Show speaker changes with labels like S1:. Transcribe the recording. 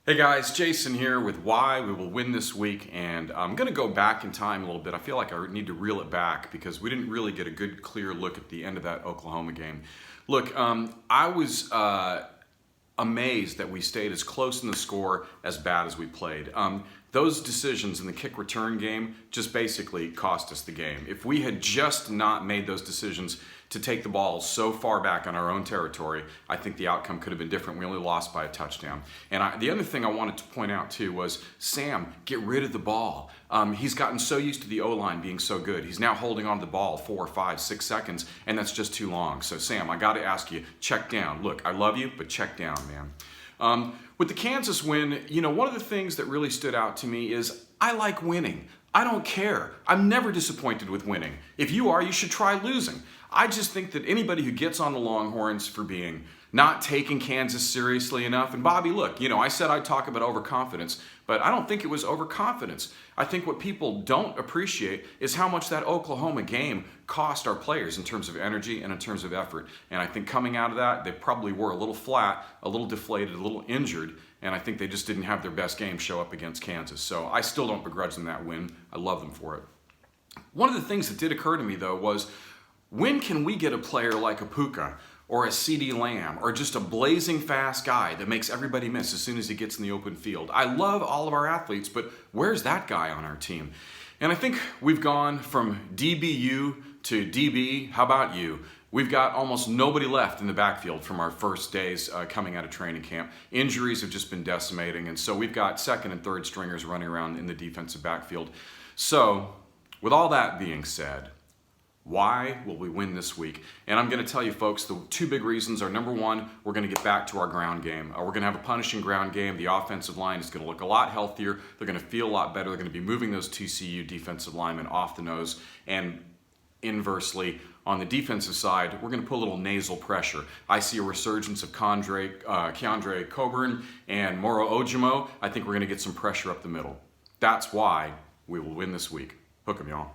S1: Hey guys, Jason here with why we will win this week, and I'm going to go back in time a little bit. I feel like I need to reel it back because we didn't really get a good clear look at the end of that Oklahoma game. Look, I was amazed that we stayed as close in the score as bad as we played. Those decisions in the kick return game just basically cost us the game. If we had just not made those decisions to take the ball so far back on our own territory, I think the outcome could have been different. We only lost by a touchdown. And the other thing I wanted to point out too was, Sam, get rid of the ball. He's gotten so used to the O-line being so good. He's now holding on to the ball 4, 5, 6 seconds, and that's just too long. So Sam, I got to ask you, check down. Look, I love you, but check down, man. With the Kansas win, one of the things that really stood out to me is I like winning. I don't care. I'm never disappointed with winning. If you are, you should try losing. I just think that anybody who gets on the Longhorns for being not taking Kansas seriously enough, and Bobby, look, I said I'd talk about overconfidence, but I don't think it was overconfidence. I think what people don't appreciate is how much that Oklahoma game cost our players in terms of energy and in terms of effort. And I think coming out of that, they probably were a little flat, a little deflated, a little injured, and I think they just didn't have their best game show up against Kansas. So I still don't begrudge them that win. I love them for it. One of the things that did occur to me, though, was when can we get a player like a Puka or a CeeDee Lamb or just a blazing fast guy that makes everybody miss as soon as he gets in the open field? I love all of our athletes, but where's that guy on our team? And I think we've gone from DBU to DB. How about you? We've got almost nobody left in the backfield from our first days coming out of training camp. Injuries have just been decimating, and so we've got second and third stringers running around in the defensive backfield. So, with all that being said, why will we win this week? And I'm going to tell you, folks, the two big reasons are, number one, we're going to get back to our ground game. We're going to have a punishing ground game. The offensive line is going to look a lot healthier. They're going to feel a lot better. They're going to be moving those TCU defensive linemen off the nose. And inversely, on the defensive side, we're going to put a little nasal pressure. I see a resurgence of Keondre Coburn and Moro Ojomo. I think we're going to get some pressure up the middle. That's why we will win this week. Hook 'em, y'all.